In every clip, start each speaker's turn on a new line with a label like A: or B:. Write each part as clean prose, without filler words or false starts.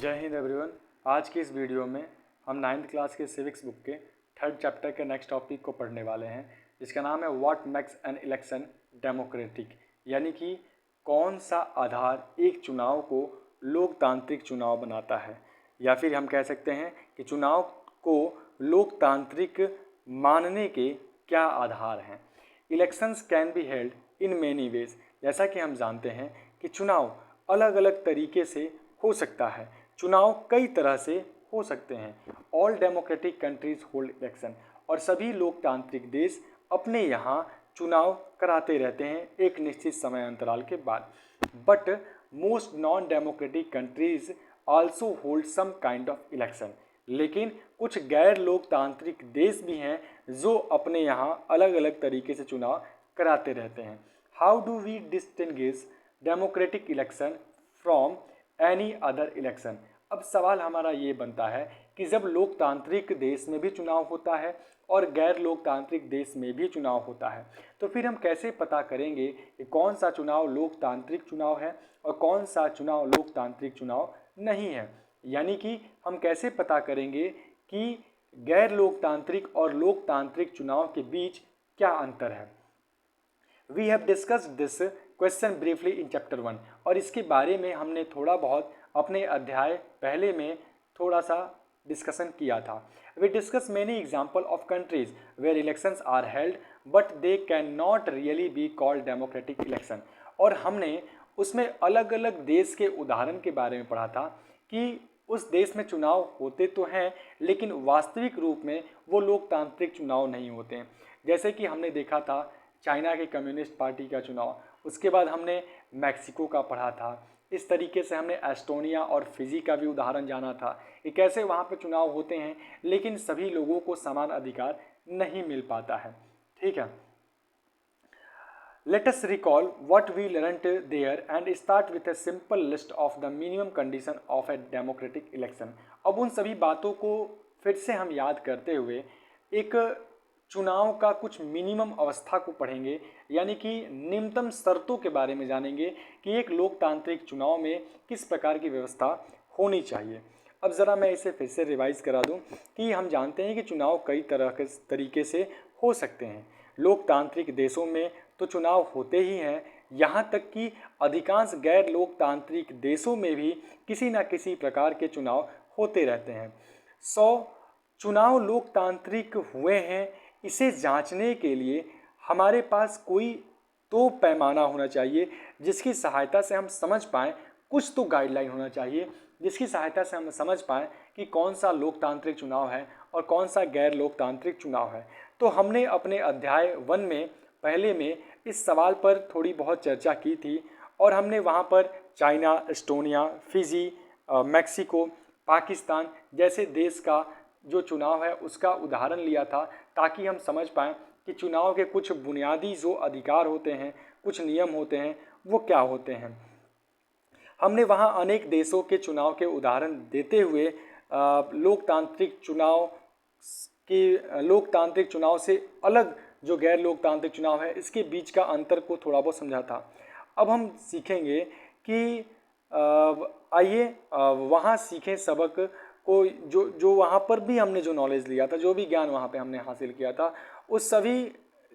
A: जय हिंद एवरीवन। आज की इस वीडियो में हम 9th क्लास के सिविक्स बुक के 3rd चैप्टर के नेक्स्ट टॉपिक को पढ़ने वाले हैं, जिसका नाम है what makes an election democratic, यानी कि कौन सा आधार एक चुनाव को लोकतांत्रिक चुनाव बनाता है, या फिर हम कह सकते हैं कि चुनाव को लोकतांत्रिक मानने के क्या आधार हैं। Elections can be held in many ways. जैसा कि हम जानते हैं कि चुनाव अलग अलग तरीके से हो सकता है, चुनाव कई तरह से हो सकते हैं। All democratic countries hold election, और सभी लोकतांत्रिक देश अपने यहाँ चुनाव कराते रहते हैं एक निश्चित समय अंतराल के बाद। But most non democratic countries also hold some kind of election, लेकिन कुछ गैर लोकतांत्रिक देश भी हैं जो अपने यहाँ अलग अलग तरीके से चुनाव कराते रहते हैं। How do we distinguish democratic election from any other election. अब सवाल हमारा ये बनता है कि जब लोकतांत्रिक देश में भी चुनाव होता है और गैर लोकतांत्रिक देश में भी चुनाव होता है, तो फिर हम कैसे पता करेंगे कि कौन सा चुनाव लोकतांत्रिक चुनाव है और कौन सा चुनाव लोकतांत्रिक चुनाव नहीं है। यानी कि हम कैसे पता करेंगे कि गैर लोकतांत्रिक और लोकतांत्रिक चुनाव के बीच क्या अंतर है। We have discussed this question briefly in chapter 1, और इसके बारे में हमने थोड़ा बहुत अपने अध्याय पहले में थोड़ा सा डिस्कशन किया था। We discuss many example of countries where elections are held but they can not really be called democratic election, और हमने उसमें अलग अलग देश के उदाहरण के बारे में पढ़ा था कि उस देश में चुनाव होते तो हैं लेकिन वास्तविक रूप में वो लोकतांत्रिक चुनाव नहीं होते हैं। जैसे कि हमने देखा था चाइना के कम्युनिस्ट पार्टी का चुनाव, उसके बाद हमने मैक्सिको का पढ़ा था। इस तरीके से हमने एस्टोनिया और फिजी का भी उदाहरण जाना था कि कैसे वहाँ पे चुनाव होते हैं लेकिन सभी लोगों को समान अधिकार नहीं मिल पाता है। ठीक है, let us recall what we learned there and start with a simple list of the minimum condition of a democratic election. अब उन सभी बातों को फिर से हम याद करते हुए एक चुनाव का कुछ मिनिमम अवस्था को पढ़ेंगे, यानी कि निम्नतम शर्तों के बारे में जानेंगे कि एक लोकतांत्रिक चुनाव में किस प्रकार की व्यवस्था होनी चाहिए। अब ज़रा मैं इसे फिर से रिवाइज करा दूं कि हम जानते हैं कि चुनाव कई तरह के तरीके से हो सकते हैं। लोकतांत्रिक देशों में तो चुनाव होते ही हैं, यहाँ तक कि अधिकांश गैर लोकतांत्रिक देशों में भी किसी न किसी प्रकार के चुनाव होते रहते हैं। 100 चुनाव लोकतांत्रिक हुए हैं, इसे जांचने के लिए हमारे पास कोई तो पैमाना होना चाहिए जिसकी सहायता से हम समझ पाएँ, कुछ तो गाइडलाइन होना चाहिए जिसकी सहायता से हम समझ पाएँ कि कौन सा लोकतांत्रिक चुनाव है और कौन सा गैर लोकतांत्रिक चुनाव है। तो हमने अपने अध्याय 1 में पहले में इस सवाल पर थोड़ी बहुत चर्चा की थी, और हमने वहाँ पर China, Estonia, Fiji, Mexico, Pakistan जैसे देश का जो चुनाव है उसका उदाहरण लिया था, ताकि हम समझ पाएँ कि चुनाव के कुछ बुनियादी जो अधिकार होते हैं, कुछ नियम होते हैं, वो क्या होते हैं। हमने वहाँ अनेक देशों के चुनाव के उदाहरण देते हुए लोकतांत्रिक चुनाव से अलग जो गैर लोकतांत्रिक चुनाव है इसके बीच का अंतर को थोड़ा बहुत समझा था। अब हम सीखेंगे कि आइए वहाँ सीखें सबक को, जो वहाँ पर भी हमने जो नॉलेज लिया था, जो भी ज्ञान वहाँ पे हमने हासिल किया था, उस सभी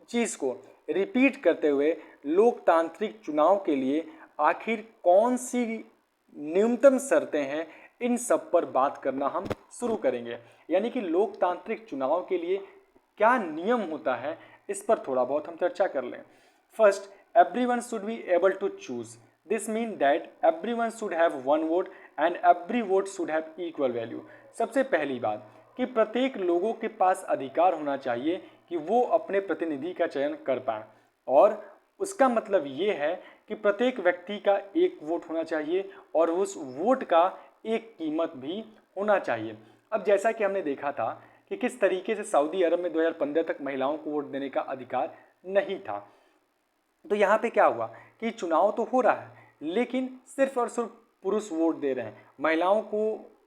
A: चीज़ को रिपीट करते हुए लोकतांत्रिक चुनाव के लिए आखिर कौन सी न्यूनतम शर्तें हैं, इन सब पर बात करना हम शुरू करेंगे। यानी कि लोकतांत्रिक चुनाव के लिए क्या नियम होता है, इस पर थोड़ा बहुत हम चर्चा कर लें। First, everyone should be able to choose. This mean that everyone should have one vote and every vote should have equal value. सबसे पहली बात कि प्रत्येक लोगों के पास अधिकार होना चाहिए कि वो अपने प्रतिनिधि का चयन कर पाएँ, और उसका मतलब ये है कि प्रत्येक व्यक्ति का एक वोट होना चाहिए और उस वोट का एक कीमत भी होना चाहिए। अब जैसा कि हमने देखा था कि किस तरीके से सऊदी अरब में 2015 तक महिलाओं को वोट देने का अधिकार नहीं था, तो यहाँ पे क्या हुआ कि चुनाव तो हो रहा है लेकिन सिर्फ और सिर्फ पुरुष वोट दे रहे हैं, महिलाओं को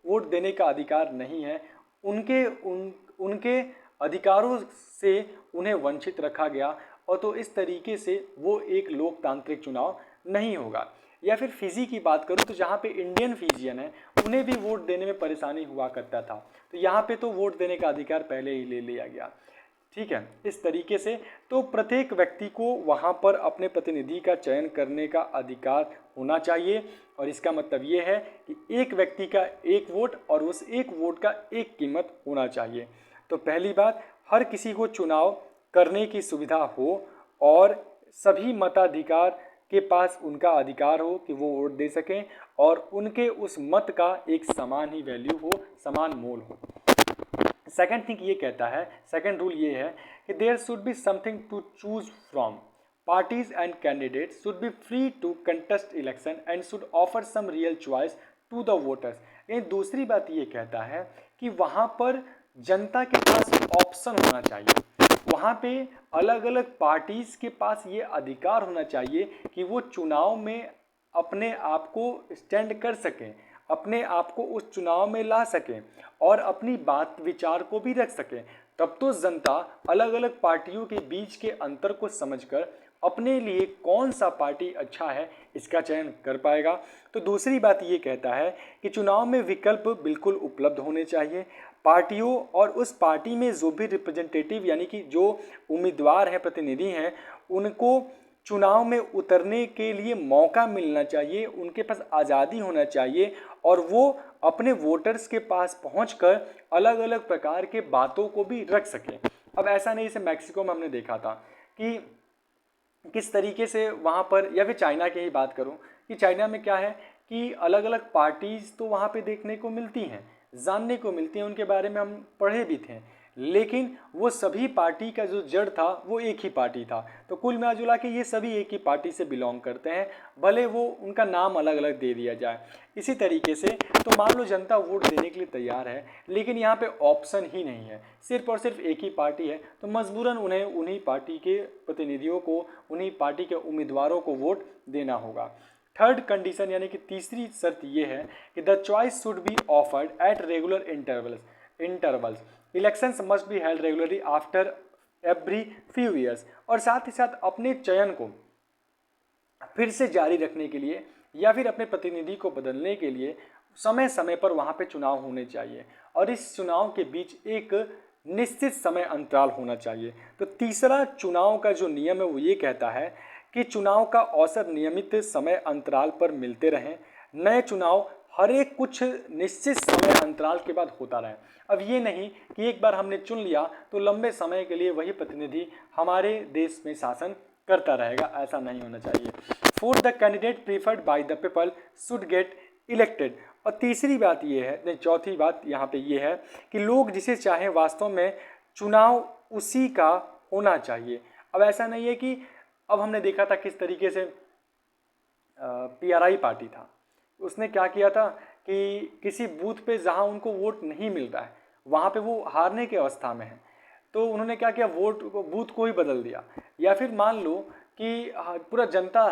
A: वोट देने का अधिकार नहीं है। उनके अधिकारों से उन्हें वंचित रखा गया, और तो इस तरीके से वो एक लोकतांत्रिक चुनाव नहीं होगा। या फिर फिजी की बात करूँ तो जहाँ पे इंडियन फिजियन है उन्हें भी वोट देने में परेशानी हुआ करता था। तो यहाँ पे तो वोट देने का अधिकार पहले ही ले लिया गया। ठीक है, इस तरीके से तो प्रत्येक व्यक्ति को वहाँ पर अपने प्रतिनिधि का चयन करने का अधिकार होना चाहिए। और इसका मतलब ये है कि एक व्यक्ति का एक वोट और उस एक वोट का एक कीमत होना चाहिए। तो पहली बात, हर किसी को चुनाव करने की सुविधा हो और सभी मताधिकार के पास उनका अधिकार हो कि वो वोट दे सकें और उनके उस मत का एक समान ही वैल्यू हो, समान मोल हो। सेकेंड थिंग ये कहता है, सेकेंड रूल ये है कि there should be something to choose from, parties and candidates should be free to contest election and should offer some real choice to the voters. ये दूसरी बात ये कहता है कि वहाँ पर जनता के पास ऑप्शन होना चाहिए, वहाँ पे अलग अलग पार्टीज के पास ये अधिकार होना चाहिए कि वो चुनाव में अपने आप को स्टैंड कर सकें, अपने आप को उस चुनाव में ला सकें और अपनी बात विचार को भी रख सकें। तब तो जनता अलग अलग पार्टियों के बीच के अंतर को समझकर अपने लिए कौन सा पार्टी अच्छा है इसका चयन कर पाएगा। तो दूसरी बात ये कहता है कि चुनाव में विकल्प बिल्कुल उपलब्ध होने चाहिए। पार्टियों और उस पार्टी में जो भी रिप्रेजेंटेटिव यानी कि जो उम्मीदवार हैं, प्रतिनिधि हैं, उनको चुनाव में उतरने के लिए मौका मिलना चाहिए, उनके पास आज़ादी होना चाहिए और वो अपने वोटर्स के पास पहुंचकर अलग अलग प्रकार के बातों को भी रख सकें। अब ऐसा नहीं, जैसे मैक्सिको में हमने देखा था कि किस तरीके से वहाँ पर, या फिर चाइना की ही बात करूँ कि चाइना में क्या है कि अलग अलग पार्टीज़ तो वहाँ पे देखने को मिलती हैं, जानने को मिलती हैं, उनके बारे में हम पढ़े भी थे, लेकिन वो सभी पार्टी का जो जड़ था वो एक ही पार्टी था। तो कुल मिला जुला के ये सभी एक ही पार्टी से बिलोंग करते हैं, भले वो उनका नाम अलग अलग दे दिया जाए। इसी तरीके से तो मान लो जनता वोट देने के लिए तैयार है, लेकिन यहाँ पे ऑप्शन ही नहीं है, सिर्फ और सिर्फ एक ही पार्टी है, तो मजबूरन उन्हें उन्हीं पार्टी के प्रतिनिधियों को, उन्हीं पार्टी के उम्मीदवारों को वोट देना होगा। थर्ड कंडीशन यानी कि तीसरी शर्त ये है कि the choice should be offered at regular intervals, elections must be held regularly after every few years. और साथ ही साथ अपने चयन को फिर से जारी रखने के लिए या फिर अपने प्रतिनिधि को बदलने के लिए समय समय पर वहाँ पे चुनाव होने चाहिए और इस चुनाव के बीच एक निश्चित समय अंतराल होना चाहिए। तो तीसरा चुनाव का जो नियम है वो ये कहता है कि चुनाव का औसत नियमित समय अंतराल पर मिलते रहें, नए चुनाव हर एक कुछ निश्चित समय अंतराल के बाद होता रहे। अब ये नहीं कि एक बार हमने चुन लिया तो लंबे समय के लिए वही प्रतिनिधि हमारे देश में शासन करता रहेगा, ऐसा नहीं होना चाहिए। Fourth, the candidate preferred by the people should get elected. और तीसरी बात ये है, चौथी बात यहाँ पे ये है कि लोग जिसे चाहें वास्तव में चुनाव उसी का होना चाहिए। अब ऐसा नहीं है कि अब हमने देखा था किस तरीके से PRI पार्टी था, उसने क्या किया था कि किसी बूथ पे जहाँ उनको वोट नहीं मिल रहा है वहाँ पे वो हारने की अवस्था में है, तो उन्होंने क्या किया, बूथ को ही बदल दिया। या फिर मान लो कि पूरा जनता,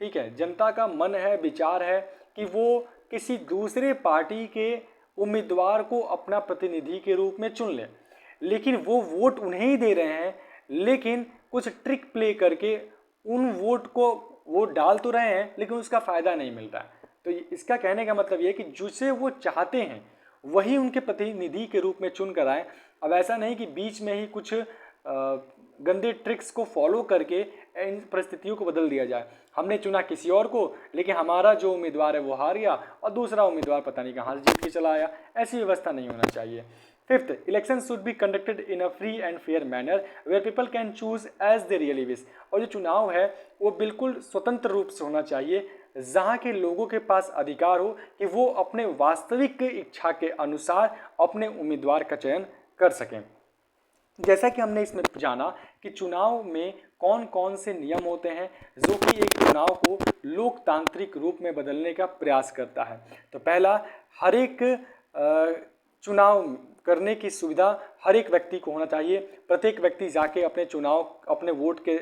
A: ठीक है, जनता का मन है, विचार है कि वो किसी दूसरे पार्टी के उम्मीदवार को अपना प्रतिनिधि के रूप में चुन ले, लेकिन वो वोट उन्हें ही दे रहे हैं, लेकिन कुछ ट्रिक प्ले करके उन वोट को वो डाल तो रहे हैं लेकिन उसका फ़ायदा नहीं मिल रहा है। तो इसका कहने का मतलब ये है कि जिसे वो चाहते हैं वही उनके प्रतिनिधि के रूप में चुन कर आए। अब ऐसा नहीं कि बीच में ही कुछ गंदे ट्रिक्स को फॉलो करके इन परिस्थितियों को बदल दिया जाए। हमने चुना किसी और को, लेकिन हमारा जो उम्मीदवार है वो हार गया और दूसरा उम्मीदवार पता नहीं कहाँ से जीत के चला आया। ऐसी व्यवस्था नहीं होना चाहिए। Fifth, election should be conducted in a free and fair manner where people can choose as they really wish. और जो चुनाव है वो बिल्कुल स्वतंत्र रूप से होना चाहिए, जहाँ के लोगों के पास अधिकार हो कि वो अपने वास्तविक इच्छा के अनुसार अपने उम्मीदवार का चयन कर सकें। जैसा कि हमने इसमें जाना कि चुनाव में कौन कौन से नियम होते हैं जो कि एक चुनाव को लोकतांत्रिक रूप में बदलने का प्रयास करता है। तो पहला, हर एक चुनाव करने की सुविधा हर एक व्यक्ति को होना चाहिए। प्रत्येक व्यक्ति जाके अपने वोट के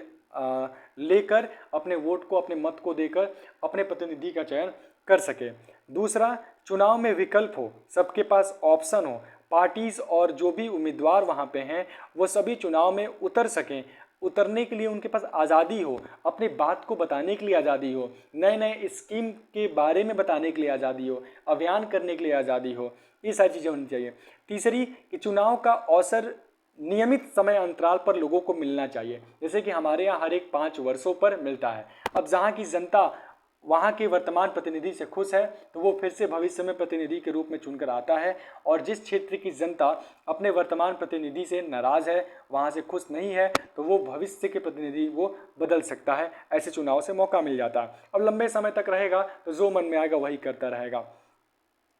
A: लेकर अपने वोट को, अपने मत को देकर अपने प्रतिनिधि का चयन कर सके। दूसरा, चुनाव में विकल्प हो, सबके पास ऑप्शन हो, पार्टीज और जो भी उम्मीदवार वहाँ पे हैं वो सभी चुनाव में उतर सकें, उतरने के लिए उनके पास आज़ादी हो, अपनी बात को बताने के लिए आज़ादी हो, नए नए स्कीम के बारे में बताने के लिए आज़ादी हो, अभियान करने के लिए आज़ादी हो, ये सारी चीज़ें होनी चाहिए। तीसरी कि चुनाव का अवसर नियमित समय अंतराल पर लोगों को मिलना चाहिए, जैसे कि हमारे यहाँ हर एक 5 वर्षों पर मिलता है। अब जहाँ की जनता वहाँ के वर्तमान प्रतिनिधि से खुश है तो वो फिर से भविष्य में प्रतिनिधि के रूप में चुनकर आता है, और जिस क्षेत्र की जनता अपने वर्तमान प्रतिनिधि से नाराज़ है, वहाँ से खुश नहीं है, तो वो भविष्य के प्रतिनिधि वो बदल सकता है। ऐसे चुनाव से मौका मिल जाता है। अब लंबे समय तक रहेगा तो जो मन में आएगा वही करता रहेगा।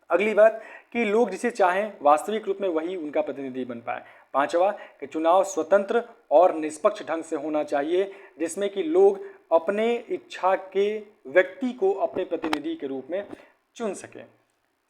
A: अगली बात कि लोग जिसे चाहें वास्तविक रूप में वही उनका प्रतिनिधि बन पाए। पांचवा कि चुनाव स्वतंत्र और निष्पक्ष ढंग से होना चाहिए, जिसमें कि लोग अपने इच्छा के व्यक्ति को अपने प्रतिनिधि के रूप में चुन सकें।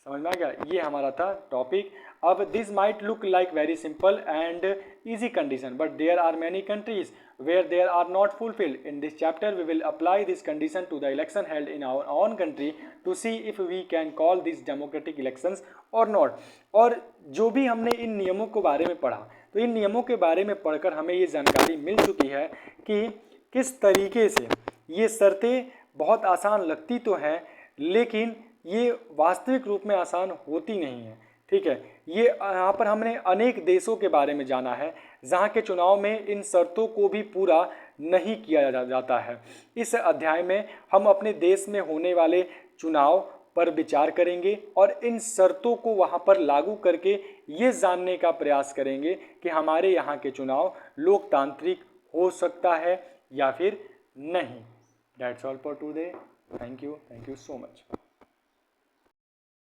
A: समझ में आ गया? ये हमारा था टॉपिक। अब this might look like very simple and easy condition, but there are many countries where they are not fulfilled. In this chapter we will apply this condition to the election held in our own country to see if we can call these democratic elections or not. और जो भी हमने इन नियमों के बारे में पढ़ा, तो इन नियमों के बारे में पढ़कर हमें ये जानकारी मिल चुकी है कि किस तरीके से ये शर्तें बहुत आसान लगती तो हैं, लेकिन ये वास्तविक रूप में आसान होती नहीं है। ठीक है, ये यहाँ पर हमने अनेक देशों के बारे में जाना है जहाँ के चुनाव में इन शर्तों को भी पूरा नहीं किया जाता है। इस अध्याय में हम अपने देश में होने वाले चुनाव पर विचार करेंगे और इन शर्तों को वहाँ पर लागू करके ये जानने का प्रयास करेंगे कि हमारे यहाँ के चुनाव लोकतांत्रिक हो सकता है या फिर नहीं। That's all for today. Thank you so much.